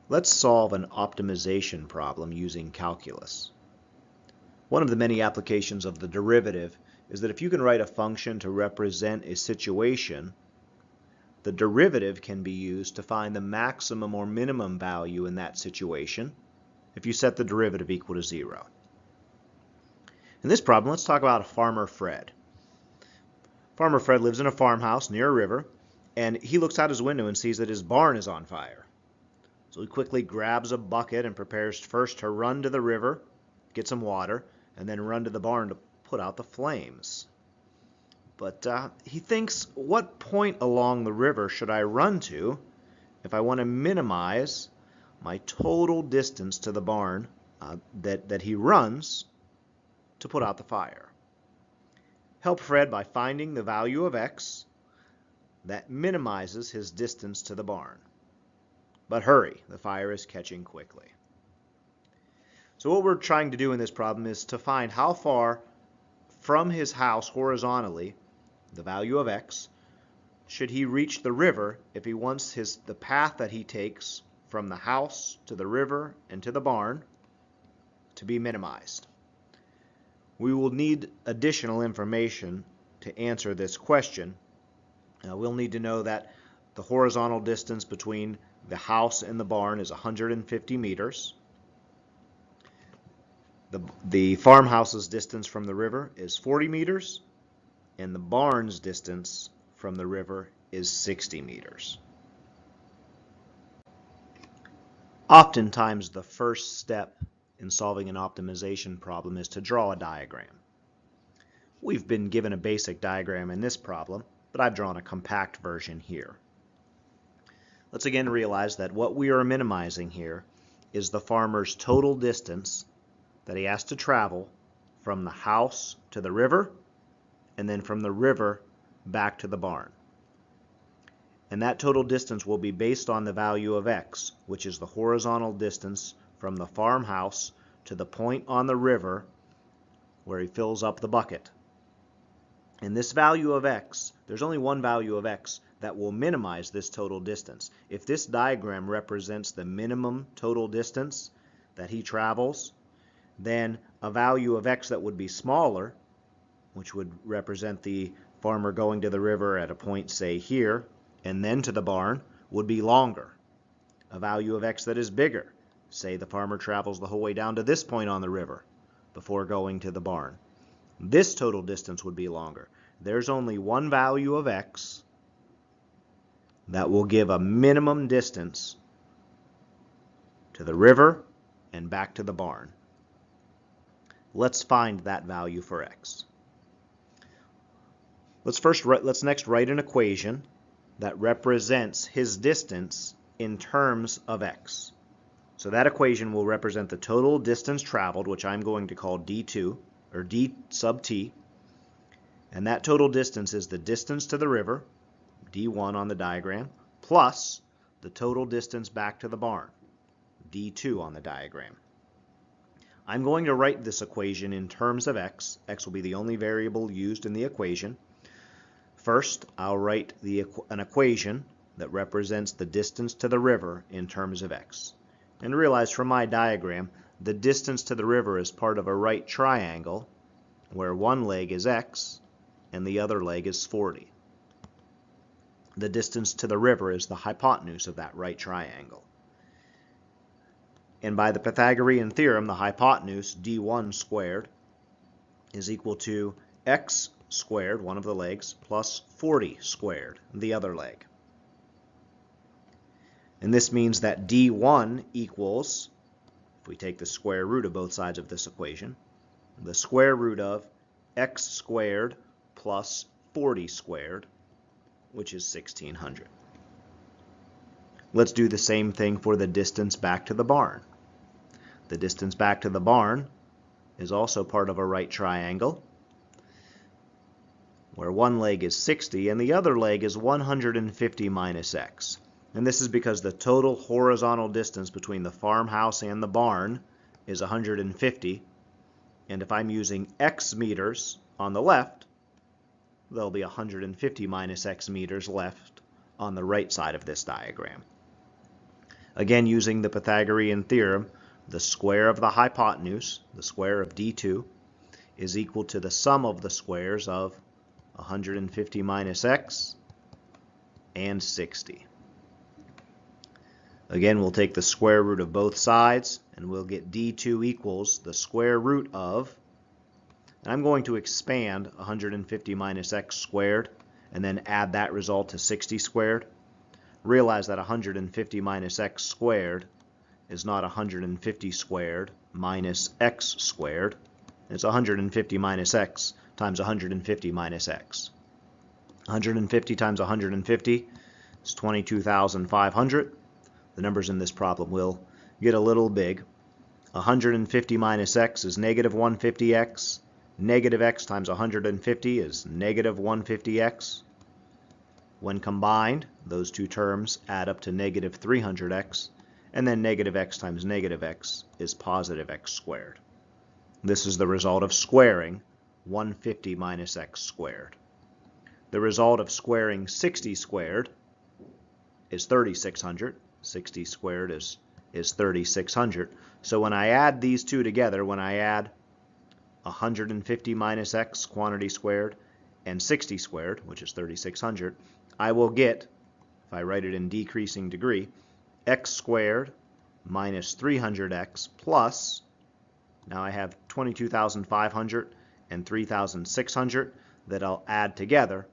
Let's solve an optimization problem using calculus. One of the many applications of the derivative is that if you can write a function to represent a situation, the derivative can be used to find the maximum or minimum value in that situation if you set the derivative equal to 0. In this problem, let's talk about Farmer Fred. Farmer Fred lives in a farmhouse near a river, and he looks out his window and sees that his barn is on fire. So he quickly grabs a bucket and prepares first to run to the river, get some water, and then run to the barn to put out the flames. But he thinks, what point along the river should I run to if I want to minimize my total distance to the barn that he runs to put out the fire? Help Fred by finding the value of x that minimizes his distance to the barn. But hurry, the fire is catching quickly. So what we're trying to do in this problem is to find how far from his house horizontally, the value of x, should he reach the river if he wants the path that he takes from the house to the river and to the barn to be minimized. We will need additional information to answer this question. We'll need to know that the horizontal distance between the house and the barn is 150 meters. The farmhouse's distance from the river is 40 meters, and the barn's distance from the river is 60 meters. Oftentimes, the first step in solving an optimization problem is to draw a diagram. We've been given a basic diagram in this problem, but I've drawn a compact version here. Let's again realize that what we are minimizing here is the farmer's total distance that he has to travel from the house to the river and then from the river back to the barn. And that total distance will be based on the value of x, which is the horizontal distance from the farmhouse to the point on the river where he fills up the bucket. And this value of x, there's only one value of x that will minimize this total distance. If this diagram represents the minimum total distance that he travels, then a value of x that would be smaller, which would represent the farmer going to the river at a point, say here, and then to the barn, would be longer. A value of x that is bigger, say the farmer travels the whole way down to this point on the river before going to the barn. This total distance would be longer. There's only one value of x that will give a minimum distance to the river and back to the barn. Let's find that value for x. Let's next write an equation that represents his distance in terms of x. So that equation will represent the total distance traveled, which I'm going to call d2, or d sub t, and that total distance is the distance to the river, d1 on the diagram, plus the total distance back to the barn, d2 on the diagram. I'm going to write this equation in terms of x. X will be the only variable used in the equation. First, I'll write an equation that represents the distance to the river in terms of x. And realize from my diagram, the distance to the river is part of a right triangle where one leg is x and the other leg is 40. The distance to the river is the hypotenuse of that right triangle. And by the Pythagorean theorem, the hypotenuse, d1 squared, is equal to x squared, one of the legs, plus 40 squared, the other leg. And this means that d1 equals, if we take the square root of both sides of this equation, the square root of x squared plus 40 squared, which is 1600. Let's do the same thing for the distance back to the barn. The distance back to the barn is also part of a right triangle where one leg is 60 and the other leg is 150 minus x. And this is because the total horizontal distance between the farmhouse and the barn is 150. And if I'm using x meters on the left, there'll be 150 minus x meters left on the right side of this diagram. Again, using the Pythagorean theorem, the square of the hypotenuse, the square of d2, is equal to the sum of the squares of 150 minus x and 60. Again, we'll take the square root of both sides, and we'll get d2 equals the square root of, and I'm going to expand 150 minus x squared, and then add that result to 60 squared. Realize that 150 minus x squared is not 150 squared minus x squared. It's 150 minus x times 150 minus x. 150 times 150 is 22,500. The numbers in this problem will get a little big. 150 minus x is negative 150x. Negative x times 150 is negative 150x. When combined, those two terms add up to negative 300x, and then negative x times negative x is positive x squared. This is the result of squaring 150 minus x squared. The result of squaring 60 squared is 3,600. 60 squared is 3,600. So when I add these two together, when I add 150 minus x quantity squared and 60 squared, which is 3,600, I will get, if I write it in decreasing degree, x squared minus 300x plus, now I have 22,500 and 3,600 that I'll add together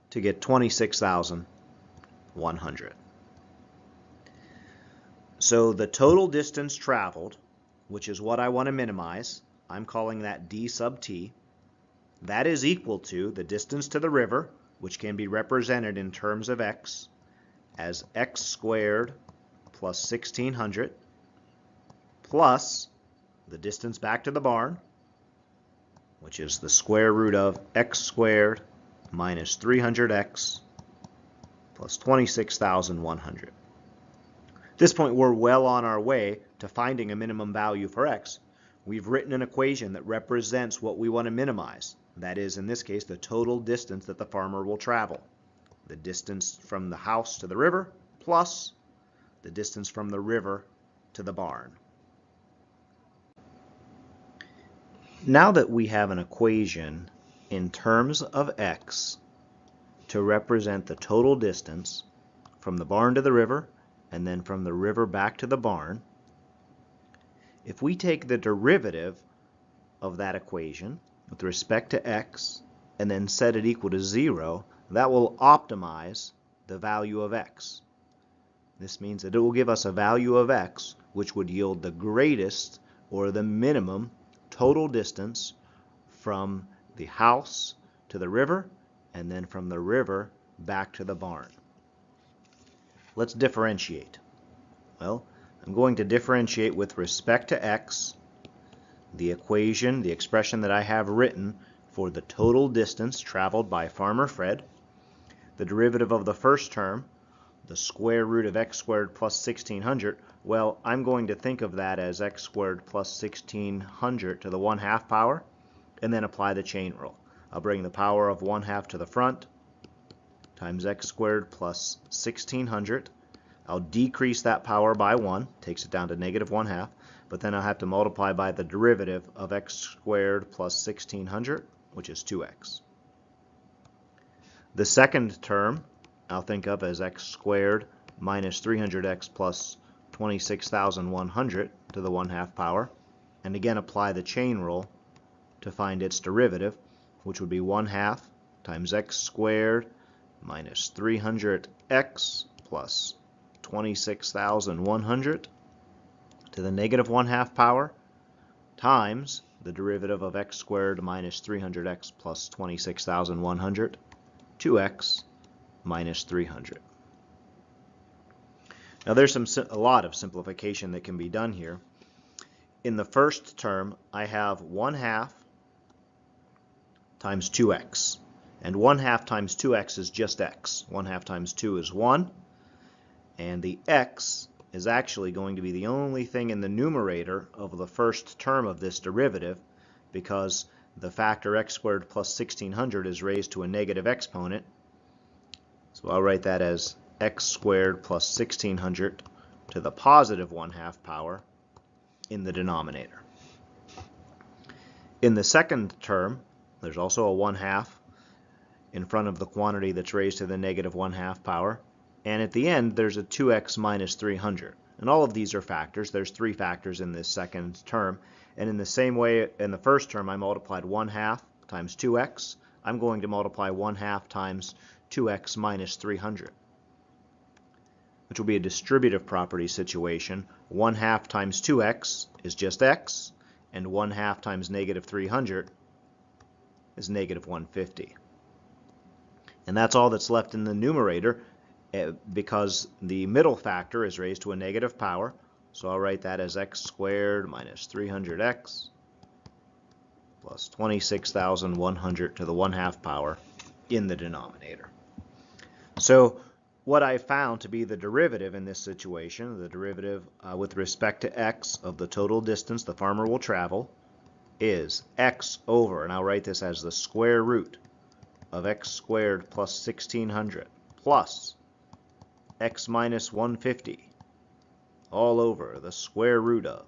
to get 26,100. So the total distance traveled, which is what I want to minimize, I'm calling that d sub t. That is equal to the distance to the river, which can be represented in terms of x as x squared plus 1,600 plus the distance back to the barn, which is the square root of x squared minus 300x plus 26,100. At this point, we're well on our way to finding a minimum value for x. We've written an equation that represents what we want to minimize. That is, in this case, the total distance that the farmer will travel. The distance from the house to the river plus the distance from the river to the barn. Now that we have an equation in terms of x to represent the total distance from the barn to the river and then from the river back to the barn, if we take the derivative of that equation with respect to x and then set it equal to 0, that will optimize the value of x. This means that it will give us a value of x which would yield the greatest or the minimum total distance from the house to the river and then from the river back to the barn. Let's differentiate. Well, I'm going to differentiate with respect to x the equation, the expression that I have written for the total distance traveled by Farmer Fred. The derivative of the first term, the square root of x squared plus 1,600, well, I'm going to think of that as x squared plus 1,600 to the 1/2 power, and then apply the chain rule. I'll bring the power of 1/2 to the front, times x squared plus 1,600. I'll decrease that power by 1, takes it down to negative 1/2, but then I'll have to multiply by the derivative of x squared plus 1,600, which is 2x. The second term I'll think of as x squared minus 300x plus 26,100 to the 1/2 power, and again apply the chain rule to find its derivative, which would be 1/2 times x squared minus 300x plus 26,100 to the negative 1/2 power times the derivative of x squared minus 300x plus 26,100, 2x minus 300. Now there's a lot of simplification that can be done here. In the first term, I have 1/2 times 2x. And 1/2 times 2x is just x. 1/2 times 2 is 1. And the x is actually going to be the only thing in the numerator of the first term of this derivative, because the factor x squared plus 1,600 is raised to a negative exponent. So I'll write that as x squared plus 1600 to the positive 1/2 power in the denominator. In the second term, there's also a 1/2 in front of the quantity that's raised to the negative 1/2 power, and at the end there's a 2x minus 300. And all of these are factors. There's 3 factors in this second term, and in the same way in the first term I multiplied 1/2 times 2x, I'm going to multiply 1/2 times 2x minus 300, which will be a distributive property situation. 1/2 times 2x is just x, and 1/2 times negative 300 is negative 150. And that's all that's left in the numerator, because the middle factor is raised to a negative power. So I'll write that as x squared minus 300x plus 26,100 to the 1/2 power in the denominator. So what I found to be the derivative in this situation, the derivative with respect to x of the total distance the farmer will travel, is x over, and I'll write this as the square root of x squared plus 1600 plus x minus 150 all over the square root of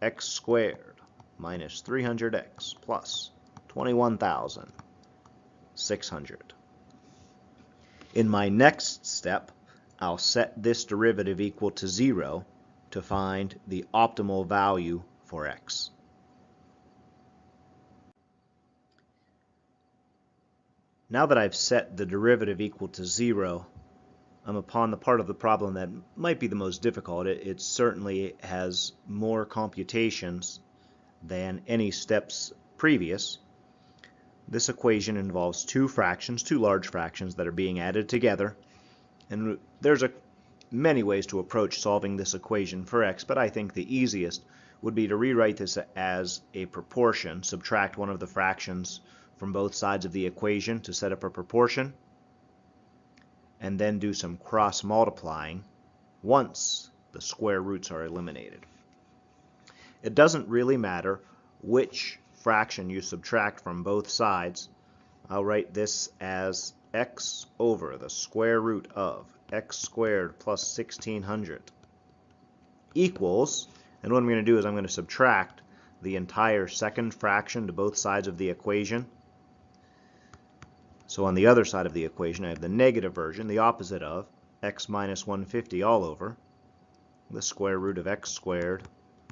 x squared minus 300x plus 21,600. In my next step, I'll set this derivative equal to 0 to find the optimal value for x. Now that I've set the derivative equal to 0, I'm upon the part of the problem that might be the most difficult. It certainly has more computations than any steps previous. This equation involves 2 fractions, 2 large fractions that are being added together. And there's many ways to approach solving this equation for x, but I think the easiest would be to rewrite this as a proportion, subtract one of the fractions from both sides of the equation to set up a proportion, and then do some cross multiplying once the square roots are eliminated. It doesn't really matter which fraction you subtract from both sides. I'll write this as x over the square root of x squared plus 1600 equals, and what I'm going to do is I'm going to subtract the entire second fraction to both sides of the equation. So on the other side of the equation I have the negative version, the opposite of x minus 150 all over the square root of x squared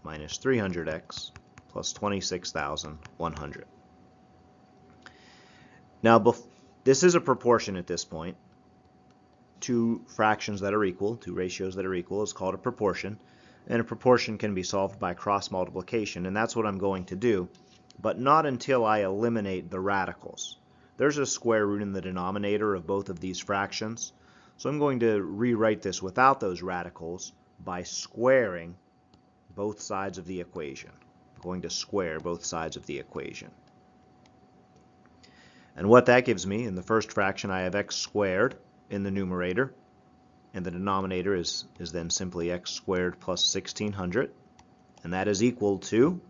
minus 300x plus 26,100. Now this is a proportion at this point. 2 fractions that are equal, 2 ratios that are equal is called a proportion, and a proportion can be solved by cross multiplication, and that's what I'm going to do, but not until I eliminate the radicals. There's a square root in the denominator of both of these fractions, so I'm going to rewrite this without those radicals by squaring both sides of the equation. I'm going to square both sides of the equation. And what that gives me, in the first fraction I have x squared in the numerator, and the denominator is then simply x squared plus 1600, and that is equal to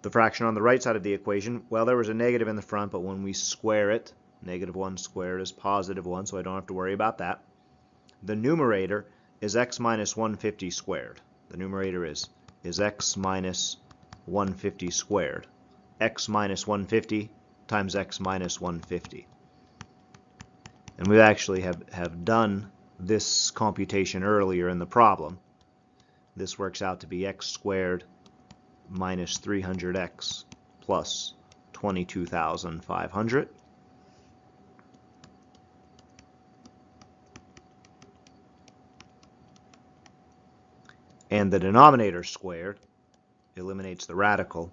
the fraction on the right side of the equation. Well, there was a negative in the front, but when we square it, negative 1 squared is positive 1, so I don't have to worry about that. The numerator is x minus 150 squared. The numerator is x minus 150 squared. X minus 150 times x minus 150. And we actually have done this computation earlier in the problem. This works out to be x squared minus 300x plus 22,500. And the denominator squared eliminates the radical.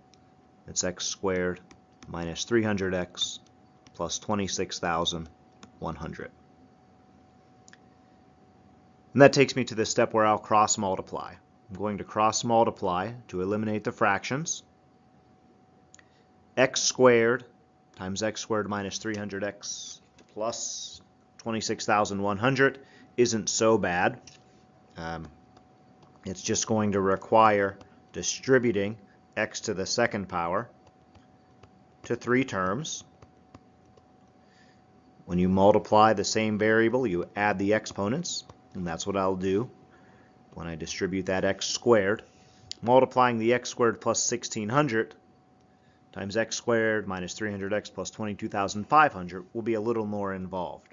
It's x squared minus 300x plus 26,100. And that takes me to the step where I'll cross multiply. I'm going to cross multiply to eliminate the fractions. X squared times x squared minus 300x plus 26,100 isn't so bad. It's just going to require distributing x to the second power to 3 terms. When you multiply the same variable, you add the exponents, and that's what I'll do when I distribute that x squared. Multiplying the x squared plus 1600 times x squared minus 300x plus 22,500 will be a little more involved.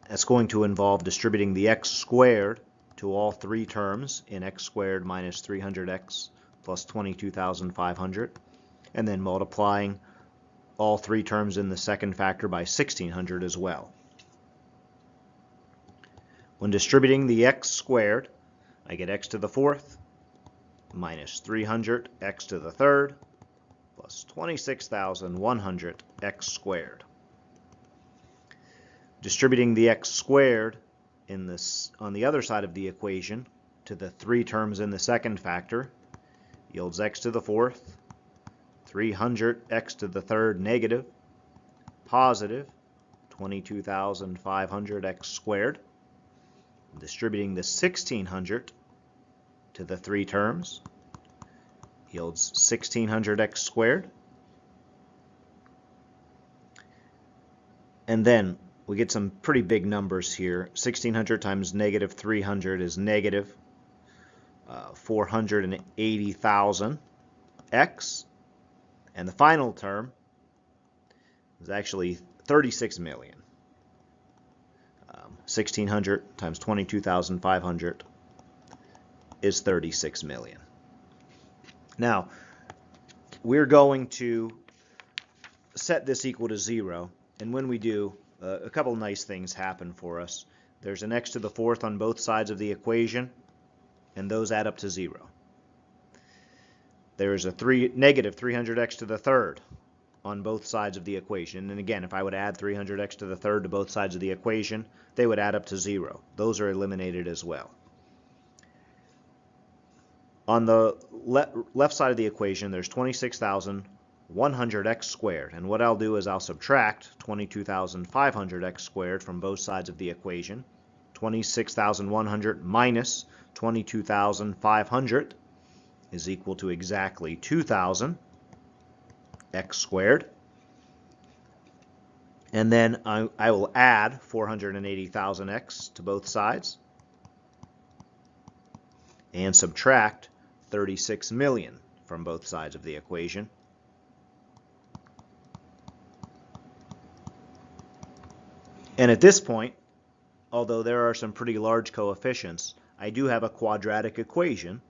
That's going to involve distributing the x squared to all three terms in x squared minus 300x plus 22,500, and then multiplying all three terms in the second factor by 1600 as well. When distributing the x squared, I get x to the fourth minus 300 x to the third plus 26,100 x squared. Distributing the x squared on the other side of the equation to the three terms in the second factor yields x to the fourth, 300 x to the third negative, positive 22,500 x squared. Distributing the 1600 to the three terms yields 1600 x squared. And then we get some pretty big numbers here. 1600 times negative 300 is negative 480,000 x. And the final term is actually 36 million. 1600 times 22,500 is 36 million. Now, we're going to set this equal to 0, and when we do, a couple nice things happen for us. There's an x to the fourth on both sides of the equation, and those add up to 0. There is a negative 300x to the third on both sides of the equation. And again, if I would add 300x to the third to both sides of the equation, they would add up to 0. Those are eliminated as well. On the left side of the equation, there's 26,100x squared. And what I'll do is I'll subtract 22,500x squared from both sides of the equation. 26,100 minus 22,500 is equal to exactly 2,000 x squared. And then I will add 480,000x to both sides and subtract 36 million from both sides of the equation. And at this point, although there are some pretty large coefficients, I do have a quadratic equation,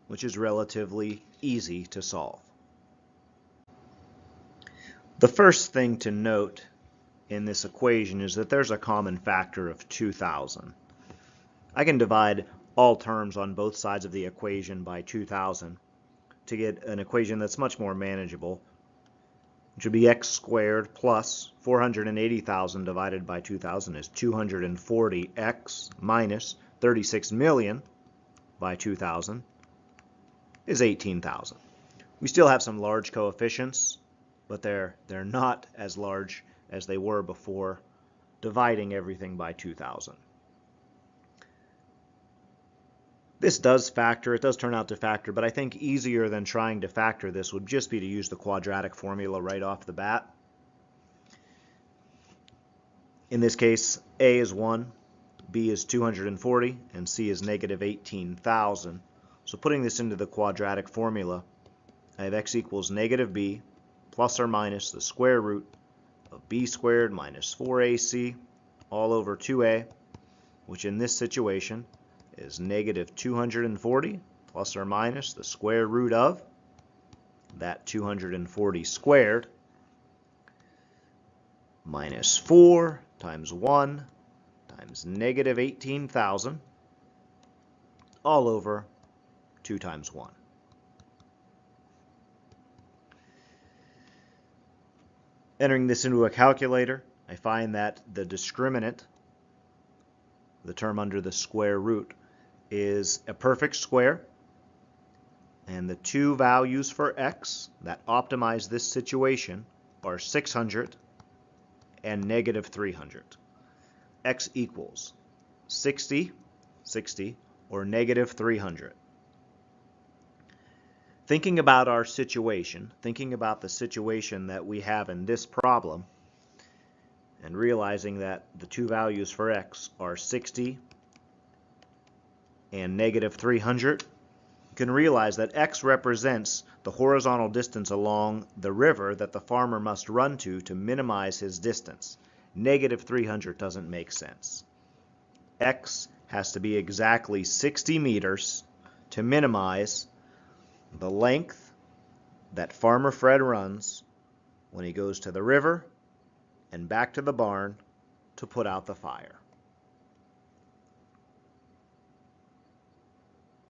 which is relatively easy to solve. The first thing to note in this equation is that there's a common factor of 2,000. I can divide all terms on both sides of the equation by 2,000 to get an equation that's much more manageable, which would be x squared plus 480,000 divided by 2,000 is 240x minus 36 million by 2,000 is 18,000. We still have some large coefficients, but they're not as large as they were before dividing everything by 2,000. This does factor, it does turn out to factor, but I think easier than trying to factor this would just be to use the quadratic formula right off the bat. In this case, A is 1, B is 240, and C is negative 18,000. So putting this into the quadratic formula, I have x equals negative b plus or minus the square root of b squared minus 4ac all over 2a, which in this situation is negative 240 plus or minus the square root of that 240 squared minus 4 times 1 times negative 18,000 all over 2 times 1. Entering this into a calculator, I find that the discriminant, the term under the square root, is a perfect square, and the two values for x that optimize this situation are 600 and negative 300. X equals 60, or negative 300. Thinking about our situation, thinking about the situation that we have in this problem, and realizing that the two values for x are 60 and negative 300, you can realize that x represents the horizontal distance along the river that the farmer must run to minimize his distance. Negative 300 doesn't make sense. X has to be exactly 60 meters to minimize the length that Farmer Fred runs when he goes to the river and back to the barn to put out the fire.